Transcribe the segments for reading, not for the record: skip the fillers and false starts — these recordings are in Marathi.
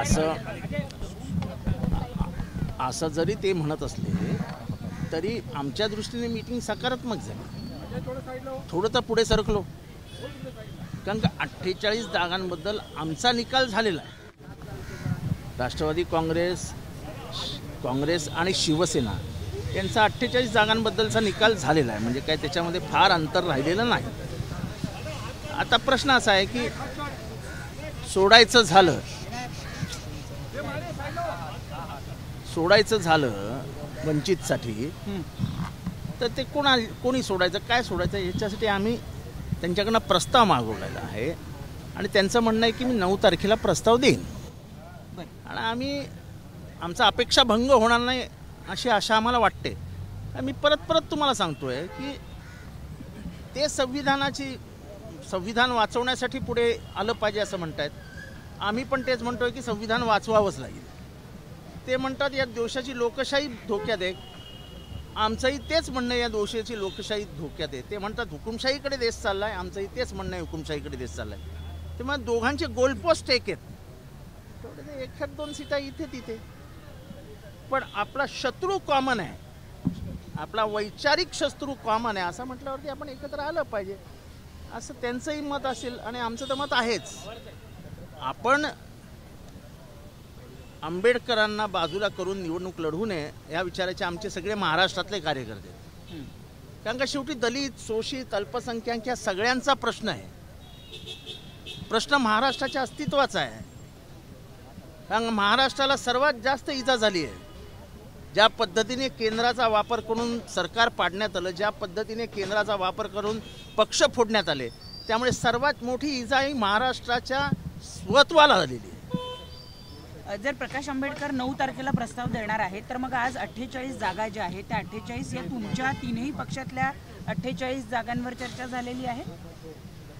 असं असं जरी ते म्हणत असले तरी आमच्या दृष्टीने मीटिंग सकारात्मक झाली. थोडं तर पुढे सरकलो, कारण का 48 जागांबद्दल आमचा निकाल झालेला आहे. राष्ट्रवादी काँग्रेस आणि शिवसेना यांचा 48 जागांबद्दलचा निकाल झालेला आहे. म्हणजे काय त्याच्यामध्ये फार अंतर राहिलेलं नाही. आता प्रश्न असा आहे की सोडायचं झालं वंचितसाठी तर ते कोणी सोडायचं, काय सोडायचं, याच्यासाठी आम्ही त्यांच्याकडनं प्रस्ताव मागवलेला आहे. आणि त्यांचं म्हणणं आहे की मी 9 तारखेला प्रस्ताव देईन आणि आमचा अपेक्षा भंग होणार नाही अशी आशा आम्हाला वाटते. मी परत तुम्हाला सांगतोय की ते संविधान वाचवण्यासाठी पुढे आलं पाहिजे असं म्हणतायत. आम्ही पण तेच म्हणतोय की संविधान वाचवावंच लागेल. ते म्हणतात या देशाची लोकशाही धोक्यात आहे. आमचंही तेच म्हणणं या देशाची लोकशाही धोक्यात आहे. ते म्हणतात हुकुमशाहीकडे देश चाललाय, आमचंही तेच म्हणणं आहे हुकुमशाहीकडे देश चाललाय. तेव्हा दोघांचे गोलपोस्ट एक आहेत. थोडे 1-2 सीटा इथे तिथे, पण आपला शत्रू कॉमन आहे, आपला वैचारिक शत्रू कॉमन आहे. असं म्हटल्यावरती आपण एकत्र आलं पाहिजे असं त्यांचंही मत असेल आणि आमचं तर मत आहेच. आपण आंबेडकरांना बाजूला करून निवडणूक लढवू नये या विचाराचे आमचे सगळे महाराष्ट्रातले कार्यकर्ते, कारण का शेवटी दलित, शोषित, अल्पसंख्याक या सगळ्यांचा प्रश्न आहे. प्रश्न महाराष्ट्राच्या अस्तित्वाचा आहे. कारण महाराष्ट्राला सर्वात जास्त इजा झाली आहे. ज्या पद्धतीने केंद्राचा वापर करून सरकार पाडण्यात आलं, ज्या पद्धतीने केंद्राचा वापर करून पक्ष फोडण्यात आले, त्यामुळे सर्वात मोठी इजा ही महाराष्ट्राच्या स्वत्वाला झालेली आहे. जर प्रकाश आंबेडकर 9 तारखेला प्रस्ताव देणार आहेत तर मग आज 48 जागा ज्या आहेत त्या 48 या तुमच्या तीनही पक्षातल्या 48 जागांवर चर्चा झालेली आहे.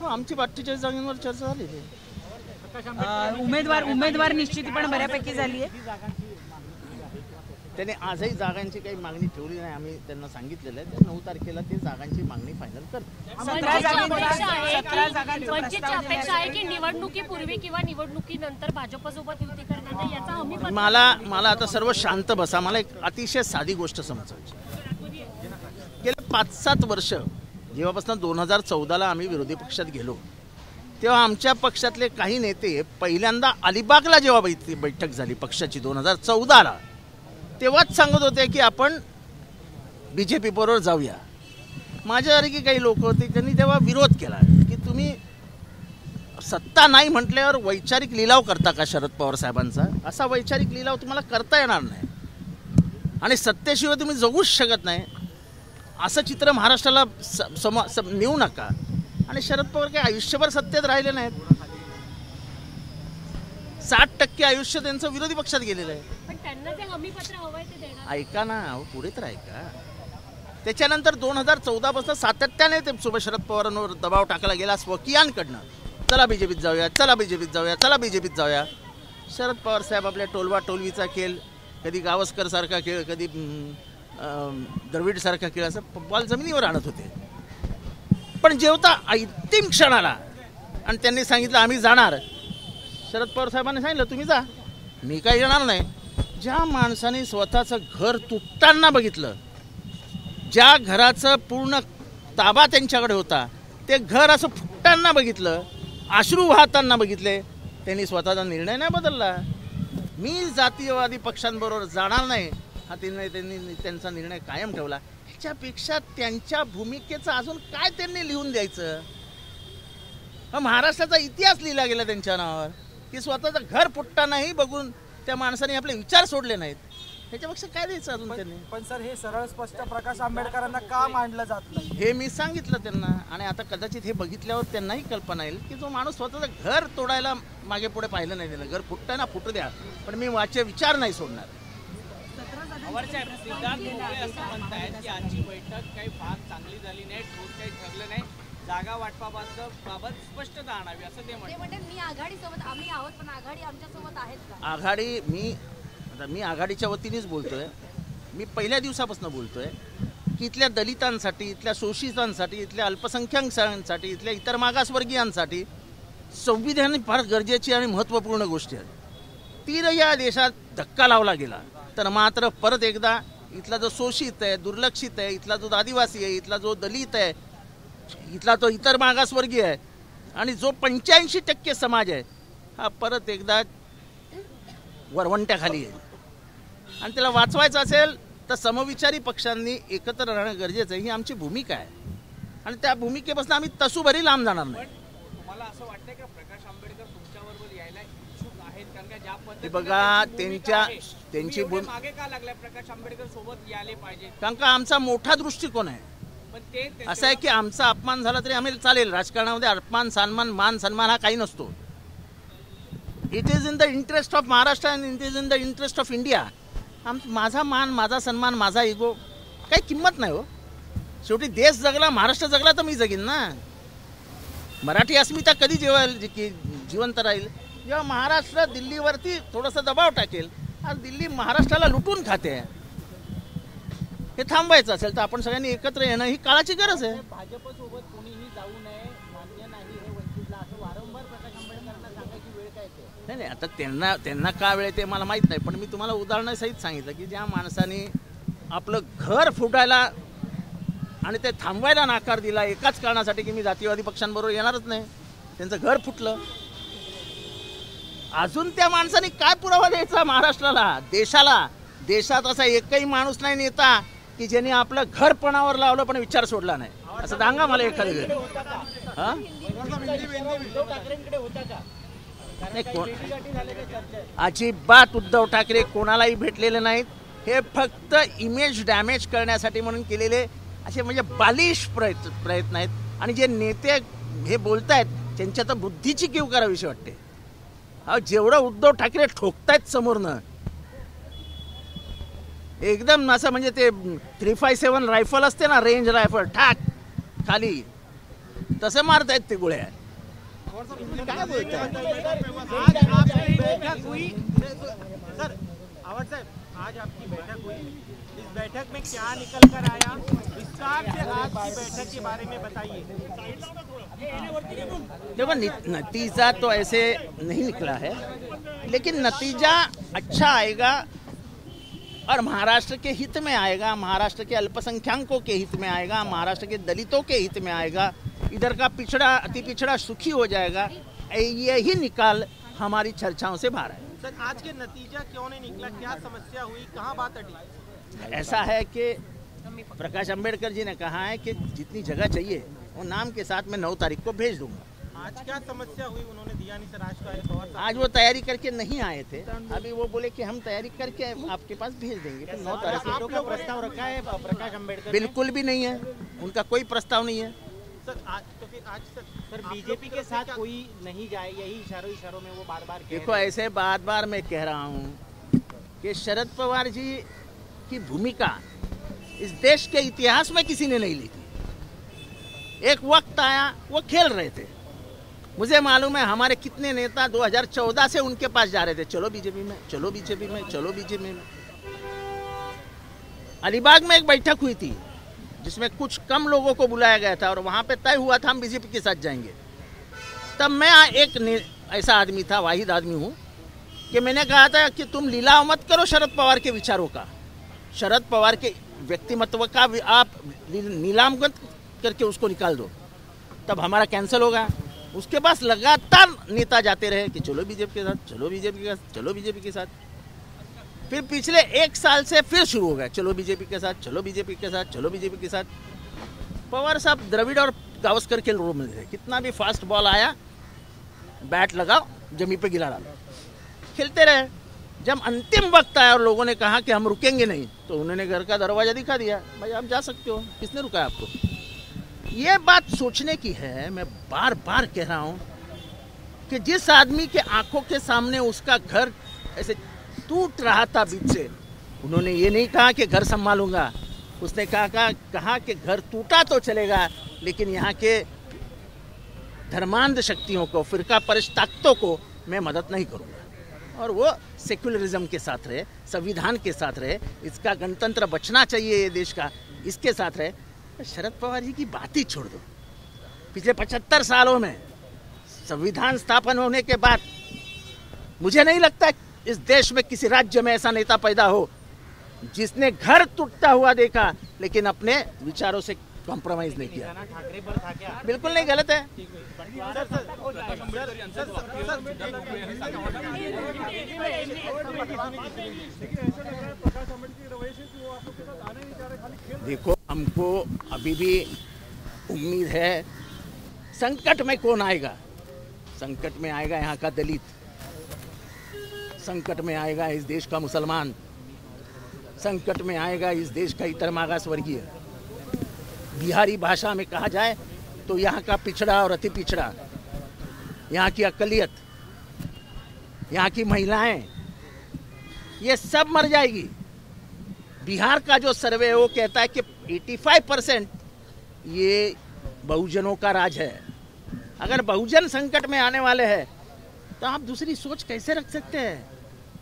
हो, आमची 48 जागांवर चर्चा झालेली आहे. उमेदवार निश्चिती पण बऱ्यापैकी झाली आहे. त्याने आजही जागांची काही मागणी ठेवली नाही. आम्ही त्यांना सांगितलेलं आहे त्या 9 तारखेला ते जागांची मागणी फायनल करतात. 17 जागांची अपेक्षा आहे की निवडणुकीपूर्वी किंवा निवडणुकीनंतर भाजपसोबत युती करण्याचा याचा हमी. मला आता सर्व शांत बसा. मला एक अतिशय साधी गोष्ट समजायची. गेले 5-7 वर्ष जेव्हापासून 2014ला आम्ही विरोधी पक्षात गेलो तेव्हा आमच्या पक्षातले काही नेते पहिल्यांदा अलिबागला जेव्हा बैठक झाली पक्षाची 2014ला, तेव्हाच सांगत होते की आपण BJP बरोबर जाऊया. माझ्यासारखी काही लोक होते त्यांनी तेव्हा विरोध केला की तुम्ही सत्ता नाही म्हटल्यावर वैचारिक लिलाव करता का शरद पवार साहेबांचा? असा वैचारिक लिलाव तुम्हाला करता येणार नाही आणि सत्तेशिवाय तुम्ही जगूच शकत नाही असं चित्र महाराष्ट्राला नेऊ नका. आणि शरद पवार काही आयुष्यभर सत्तेत राहिले नाहीत. 60% आयुष्य त्यांचं विरोधी पक्षात गेलेलं आहे. ऐका ना, पुढे तर ऐका. त्याच्यानंतर 2014 पासून सातत्याने ते शरद पवारांवर दबाव टाकला गेला स्वकीयांकडनं. चला BJPत जाऊया, चला BJPत जाऊया, चला BJPत जाऊया. शरद पवार साहेब आपल्या टोलवा टोलवीचा खेळ, कधी गावस्कर सारखा खेळ, कधी द्रविड सारखा खेळ, असं बॉल जमिनीवर आणत होते. पण जेवता अंतिम क्षणाला आणि त्यांनी सांगितलं आम्ही जाणार, शरद पवार साहेबांनी सांगितलं तुम्ही जा, मी काही येणार नाही. ज्या माणसाने स्वतःचं घर तुटताना बघितलं, ज्या घराचं पूर्ण ताबा त्यांच्याकडे होता, ते घर असं फुटताना बघितलं, अश्रू वाहताना बघितले, त्यांनी स्वतःचा निर्णय नाही बदलला. मी जातीयवादी पक्षांबरोबर जाणार नाही हा त्यांनी त्यांचा निर्णय कायम ठेवला. ह्याच्यापेक्षा त्यांच्या भूमिकेचं अजून काय त्यांनी लिहून द्यायचं? महाराष्ट्राचा इतिहास लिहिला गेला त्यांच्या नावावर की स्वतःचं घर फुटतानाही बघून त्या माणसाने आपले विचार सोडले नाहीत. ह्याच्यापेक्षा काय द्यायचं अजून त्यांनी? पण सर, हे सरळ स्पष्ट प्रकाश आंबेडकरांना का मांडलं जात नाही हे मी सांगितलं त्यांना. आणि आता कदाचित हे बघितल्यावर त्यांनाही कल्पना येईल की जो माणूस स्वतःचं घर तोडायला मागे पुढे पाहिलं नाही, त्याला घर फुटताना फुटू द्या, पण मी वाचे विचार नाही सोडणार. असं म्हणतायत की आजची बैठक काही फार चांगली झाली नाही, ठोस काही ठरलं नाही, जागा वाटपाबाबत स्पष्टता आणावी असं ते म्हणतात. मी आघाडीसोबत आम्ही आहोत, पण आघाडी आमच्यासोबत आहेत का? आघाडी मी आघाडीच्या वतीनेच बोलतोय. मी पहिल्या दिवसापासून बोलतोय की इथल्या दलितांसाठी, इथल्या शोषितांसाठी, इथल्या अल्पसंख्याकांसाठी, इथल्या इतर मागासवर्गीयांसाठी संविधान फार गरजेची आणि महत्त्वपूर्ण गोष्टी आहेत. तीन या देशात धक्का लावला गेला तर मात्र परत एकदा इथला जो शोषित आहे, दुर्लक्षित आहे, इथला जो आदिवासी आहे, इथला जो दलित आहे, इथला तो इतर मागासवर्गीय आहे आणि जो 85% समाज आहे हा परत एकदा वरवंट्याखाली येईल. आणि त्याला वाचवायचं असेल तर समविचारी पक्षांनी एकत्र राहणं गरजेचं आहे. ही आमची भूमिका आहे आणि त्या भूमिकेपासून आम्ही तसूभरी लांब जाणार नाही. तुम्हाला असं वाटतंय का प्रकाश आंबेडकर तुमच्याबरोबर यायला इच्छुक आहेत? कारण का ज्या हे पद्धतीने बघा त्यांची त्यांची भूमी मागे का लागलाय प्रकाश आंबेडकर सोबत यायला पाहिजे? कारण का आमचा मोठा दृष्टिकोन आहे. पण ते असं आहे की आमचा अपमान झाला तरी आम्ही चालेल. राजकारणामध्ये अपमान सन्मान मान सन्मान हा काही नसतो. It is in the interest of Maharashtra and it is in the interest of India. माझा मान, माझा सन्मान, माझा इगो काही किंमत नाही हो. शेवटी देश जगला, महाराष्ट्र जगला तर मी जगीन ना. मराठी अस्मिता कधी जिवंत राहील? जेव्हा महाराष्ट्र दिल्लीवरती थोडासा दबाव टाकेल. आज दिल्ली महाराष्ट्राला लुटून खाते. हे थांबवायचं असेल तर आपण सगळ्यांनी एकत्र येणं ही काळाची गरज आहे. भाजपसोबत कोणीही जाऊ नये, मान्य नाही हे वंचितला, असं वारंवार प्रकाश आंबेडकरांना सांगायची वेळ काय येते? नाही आता त्यांना का वेळ येते मला माहीत नाही. पण मी तुम्हाला उदाहरणासहित सांगितलं की ज्या माणसाने आपलं घर फुटायला आणि ते थांबवायला नकार दिला एकाच कारणासाठी की मी जातीवादी पक्षांबरोबर येणारच नाही, त्यांचं घर फुटलं. अजून त्या माणसाने काय पुरावा द्यायचा महाराष्ट्राला, देशाला? देशात असा एकही माणूस नाही नेता की ज्यांनी आपलं घर पणावर लावलं पण विचार सोडला नाही. असं सांगा मला एखादी वेळ. हा अजिबात उद्धव ठाकरे कोणालाही भेटलेले नाहीत. हे फक्त इमेज डॅमेज करण्यासाठी म्हणून केलेले असे म्हणजे बालिश प्रयत्न आहेत. आणि जे नेते हे बोलतायत त्यांच्या तर बुद्धीची कीव करावीशी वाटते. जेवढं उद्धव ठाकरे ठोकतायत समोरनं एकदम असं म्हणजे ते 357 रायफल असते ना, रेंज रायफल, ठाक खाली तसे मारतायत ते गोळ्या. काय बोलताय? आज आपकी बैठक हुई, इस बैठक में क्या निकल कर आया? विस्तार से आज की बैठक के बारे में बताइए. देखो नतीजा तो ऐसे नहीं निकला है, लेकिन नतीजा अच्छा आएगा और महाराष्ट्र के हित में आएगा, महाराष्ट्र के अल्पसंख्यकों के हित में आएगा, महाराष्ट्र के दलितों के हित में आएगा, इधर का पिछड़ा अति पिछड़ा सुखी हो जाएगा. यही निकाल हमारी चर्चाओं से बाहर है. सर, आज के नतीजा क्यों नहीं निकला? क्या समस्या हुई? कहाँ बात अटी? ऐसा है कि प्रकाश अंबेडकर जी ने कहा है कि जितनी जगह चाहिए वो नाम के साथ मैं 9 तारीख को भेज दूंगा. आज क्या समस्या हुई? उन्होंने दिया नहीं सर. आज तो आए पवार साहब. आज वो तैयारी करके नहीं आए थे. अभी वो बोले कि हम तैयारी करके आपके पास भेज देंगे. तो 9 तारीख आप लोगों का प्रस्ताव रखा है प्रकाश अम्बेडकर? बिल्कुल भी नहीं है, उनका कोई प्रस्ताव नहीं है. सर आज तो फिर आज सर बीजेपी के साथ कोई नहीं जाए, यही इशारों में वो बार बार देखो ऐसे बार मैं कह रहा हूँ कि शरद पवार जी की भूमिका इस देश के इतिहास में किसी ने नहीं ली थी. एक वक्त आया वो खेल रहे थे. मुझे मालूम है हमारे कितने नेता 2014 से उनके पास जा रहे थे, चलो बीजेपी में, चलो बीजेपी में, चलो बीजेपी में. अलीबाग में एक बैठक हुई थी जिसमें कुछ कम लोगों को बुलाया गया था और वहाँ पे तय हुआ था हम बीजेपी के साथ जाएंगे. तब मैं एक ऐसा आदमी था, वाहिद आदमी हूँ कि मैंने कहा था कि तुम लीलाव मत करो शरद पवार के विचारों का, शरद पवार के व्यक्तिमत्व का आप नीलाम करके उसको निकाल दो. तब हमारा कैंसिल होगा. उसके पास लगातार नेता जाते रहे कि चलो बीजेपी के साथ, चलो बीजेपी के साथ, चलो बीजेपी के साथ. फिर पिछले 1 साल से फिर शुरू हो गया, चलो बीजेपी के साथ, चलो बीजेपी के साथ, चलो बीजेपी के साथ. पवार साहब द्रविड़ और गावस्कर के रोल में थे. कितना भी फास्ट बॉल आया बैट लगाओ जमीन पे गिरा डालो, खेलते रहे. जब अंतिम वक्त आया और लोगों ने कहा कि हम रुकेंगे नहीं तो उन्होंने घर का दरवाजा दिखा दिया, भाई आप जा सकते हो. किसने रुकाया आपको? ये बात सोचने की है. मैं बार बार कह रहा हूँ कि जिस आदमी के आंखों के सामने उसका घर ऐसे टूट रहा था बीच से, उन्होंने ये नहीं कहा कि घर संभालूंगा. उसने कहा कि घर टूटा तो चलेगा लेकिन यहाँ के धर्मांध शक्तियों को, फिरका परस्त ताकतों को मैं मदद नहीं करूँगा. और वो सेक्युलरिज्म के साथ रहे, संविधान के साथ रहे, इसका गणतंत्र बचना चाहिए ये देश का, इसके साथ रहे. शरद पवार जी की बात ही छोड़ दो. पिछले 75 सालों में संविधान स्थापन होने के बाद मुझे नहीं लगता इस देश में किसी राज्य में ऐसा नेता पैदा हो जिसने घर टूटता हुआ देखा लेकिन अपने विचारों से कॉम्प्रोमाइज नहीं किया। ठाकरे पर था क्या? बिल्कुल नहीं, गलत है। देखो, हमको अभी भी उम्मीद है। संकट में कौन आएगा? संकट में आएगा यहाँ का दलित, संकट में आएगा इस देश का मुसलमान, संकट में आएगा इस देश का इतर मागास वर्गीय। बिहारी भाषा में कहा जाए तो यहाँ का पिछड़ा और अति पिछड़ा, यहाँ की अकलियत, यहाँ की महिलाएं, ये सब मर जाएगी। बिहार का जो सर्वे है वो कहता है कि 85% ये बहुजनों का राज है। अगर बहुजन संकट में आने वाले हैं तो आप दूसरी सोच कैसे रख सकते हैं?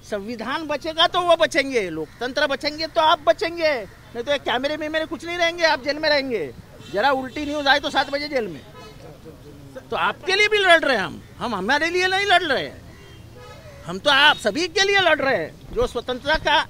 संविधान बचेगा तो वो बचेंगे, लोकतंत्र बचेंगे तो आप बचेंगे, नहीं तो कैमरे में मेरे कुछ नहीं रहेंगे, आप जेल में रहेंगे। जरा उल्टी न्यूज आए तो 7 बजे जेल में। तो आपके लिए भी लड़ रहे हैं हम हमारे लिए नहीं लड़ रहे हैं, हम तो आप सभी के लिए लड़ रहे हैं जो स्वतंत्रता का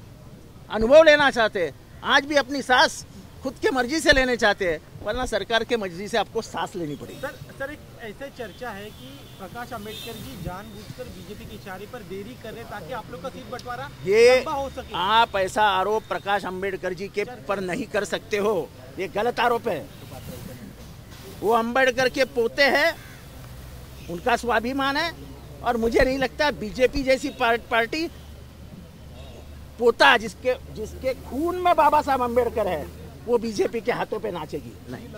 अनुभव लेना चाहते हैं। आज भी अपनी सांस खुद के मर्जी से लेने चाहते हैं, वरना सरकार के मर्जी से आपको सांस लेनी पड़ेगी। सर एक ऐसे चर्चा है कि प्रकाश अंबेडकर जी जानबूझकर बीजेपी के इशारे पर देरी कर रहे ताकि आप लोग का सीट बंटवारा ये लंबा हो सके। आप ऐसा आरोप प्रकाश अंबेडकर जी के पर नहीं कर सकते हो, ये गलत आरोप है। वो अंबेडकर के पोते हैं, उनका स्वाभिमान है, और मुझे नहीं लगता बीजेपी जैसी पार्टी पोता जिसके खून में बाबा साहब अंबेडकर है वो बीजेपी के हाथों पे नाचेगी। नहीं,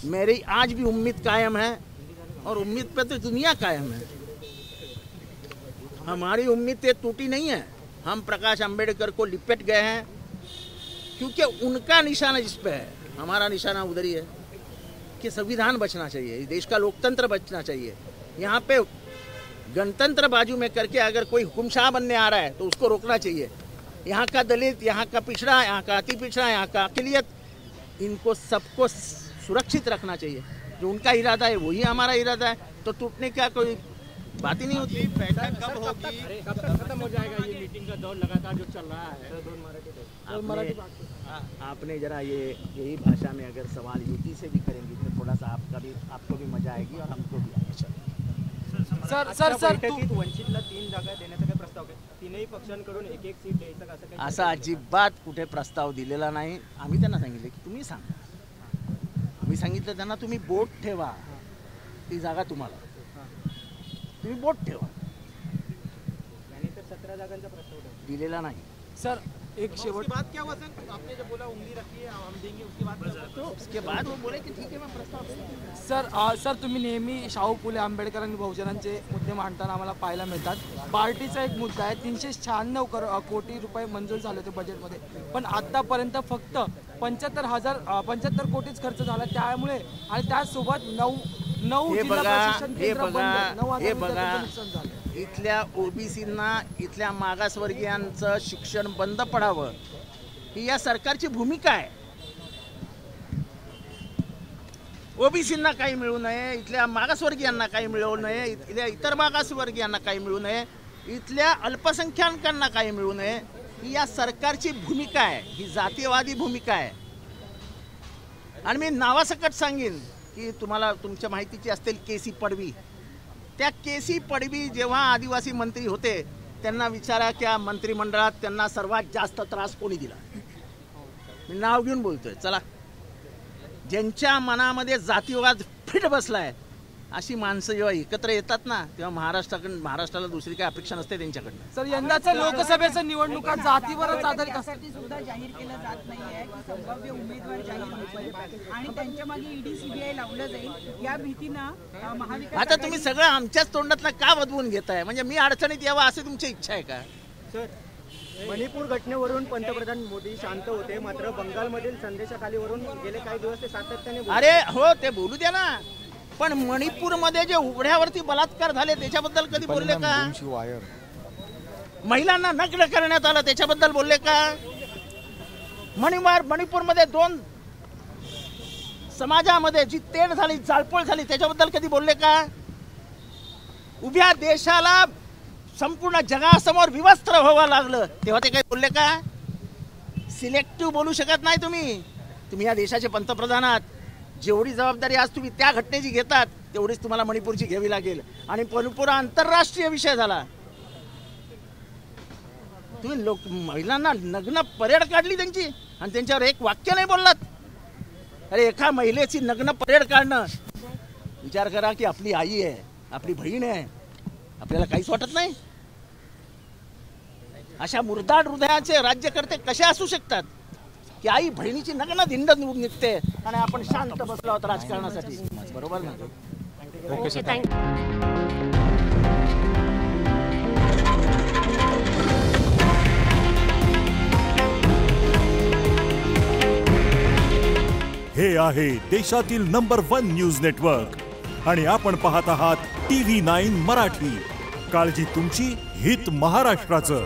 मेरी आज भी उम्मीद कायम है, और उम्मीद पे तो दुनिया कायम है। हमारी उम्मीद टूटी नहीं है। हम प्रकाश अंबेडकर को लिपट गए हैं क्योंकि उनका निशाना जिस पे है, हमारा निशाना उधर ही है कि संविधान बचना चाहिए, इस देश का लोकतंत्र बचना चाहिए। यहाँ पे गणतंत्र बाजू में करके अगर कोई हुकुमशाह बनने आ रहा है तो उसको रोकना चाहिए। यहाँ का दलित, यहाँ का पिछड़ा, यहाँ का अति पिछड़ा, यहाँ का अकलियत, इनको सबको सुरक्षित रखना चाहिए। जो उनका इरादा है वही हमारा इरादा है, तो टूटने का कोई बात ही नहीं होती। बैठक कब होगी? कब तक खत्म हो जाएगा ये मीटिंग का दौर लगातार जो चल रहा है? आपने जरा यही भाषा में अगर सवाल युति से भी करेंगे तो थोड़ा सा आपको भी मजा आएगी और हमको भी आएगा। बैठकीत वंचितला 3 जागा देण्याचा काय प्रस्ताव आहे? तीनही पक्षांकडून एक सीट द्यायचं असं काही? असा अजिबात कुठे प्रस्ताव दिलेला नाही। आम्ही त्यांना सांगितले की तुम्ही सांगा, आम्ही सांगितलं त्यांना तुम्ही बोट ठेवा, ती जागा तुम्हाला, तुम्ही बोट ठेवा। आणि तर 17 जागांचा प्रस्ताव दिलेला नाही। सर एक शेवट बात क्या हुआ सर? आपने जो बोला उंगली रखी है हम देंगे, उसके बाद तो उसके बाद वो बोले की ठीक आहे, मैं प्रस्ताव देतो। सर तुम्ही नेहमी शाहू फुले आंबेडकर आणि बहुजनांचे मुद्दे मांडताना आम्हाला पाहायला मिळतात। पार्टीचा एक मुद्दा आहे, 396 कोटी रुपये मंजूर झाले होते बजेटमध्ये, पण आतापर्यंत फक्त 75 कोटीच खर्च झाला। त्यामुळे आणि त्यासोबत 9 जिल्हा प्रशासन केंद्र बंद, 9,000 विद्यार्थ्यांचं नुकसान झालं। इथल्या ओबीसींना, इथल्या मागासवर्गीयांचं शिक्षण बंद पडावं ही या सरकारची भूमिका आहे। ओबीसींना काही मिळू नये, इथल्या मागासवर्गीयांना काही मिळू नये, इथल्या इतर मागासवर्गीयांना काही मिळू नये, इथल्या अल्पसंख्याकांना काही मिळू नये, ही या सरकारची भूमिका आहे, ही जातीयवादी भूमिका आहे। आणि मी नावासकट सांगेन की तुम्हाला तुमच्या माहितीची असतील केसी पडवी, त्या केसी पडवी जेव्हा आदिवासी मंत्री होते त्यांना विचारा त्या मंत्रिमंडळात त्यांना सर्वात जास्त त्रास कोणी दिला। मी नाव घेऊन बोलतोय, चला, ज्यांच्या मनामध्ये जातीवाद फिट बसलाय अशी माणसं जेव्हा एकत्र येतात ना तेव्हा महाराष्ट्राला दुसरी काही अपेक्षा नसते त्यांच्याकडनं। सर यंदाच्या लोकसभेच्या निवडणुका जातीवरच आधारित असतात। त्यासाठी सुद्धा जाहीर केलं जात नाहीये की संभाव्य उमेदवार जाहीर होतील आणि त्यांच्या मागे ईडी सीबीआय लावलं जाईल या भीतीनं महाविकास आता तुम्ही सगळं आमच्याच तोंडातनं का बदवून घेताय? म्हणजे मी अडचणीत यावं अशी तुमची इच्छा आहे का? सर, मणिपूर घटनेवरून पंतप्रधान मोदी शांत होते, मात्र बंगालमधील संदेशाखालीवरून गेले काही दिवस ते सातत्याने अरे हो, ते बोलू द्या ना, पण मणिपूरमध्ये जे उघड्यावरती बलात्कार झाले त्याच्याबद्दल कधी बोलले का? महिलांना नग्न करण्यात आलं त्याच्याबद्दल बोलले का? मणिपूरमध्ये 2 समाजामध्ये जी तेढ झाली, जाळपोळ झाली त्याच्याबद्दल कधी बोलले का? उभ्या देशाला संपूर्ण जगासमोर विवस्त्र व्हावं लागलं तेव्हा ते काही बोलले का? सिलेक्टिव्ह बोलू शकत नाही तुम्ही या देशाचे पंतप्रधान आहात. जेवढी जबाबदारी आज तुम्ही त्या घटनेची घेतात तेवढीच तुम्हाला मणिपूरची घ्यावी लागेल. आणि मणिपूर आंतरराष्ट्रीय विषय झाला. तुम्ही महिलांना नग्न परेड काढली त्यांची आणि त्यांच्यावर एक वाक्य नाही बोललात. अरे एका महिलेची नग्न परेड काढणं, विचार करा की आपली आई आहे, आपली बहीण आहे, आपल्याला काहीच वाटत नाही? अशा मुरदाड हृदयाचे राज्यकर्ते कसे असू शकतात की आई बहिणीची नग्न धिंड निघते आणि आपण शांत बसलो आहोत राजकारणासाठी? बरोबर ना? Okay sir, thank you. हे आहे देशातील नंबर 1 न्यूज नेटवर्क आणि आपण पाहत आहात TV9 मराठी. काळजी तुमची, हित महाराष्ट्राचं.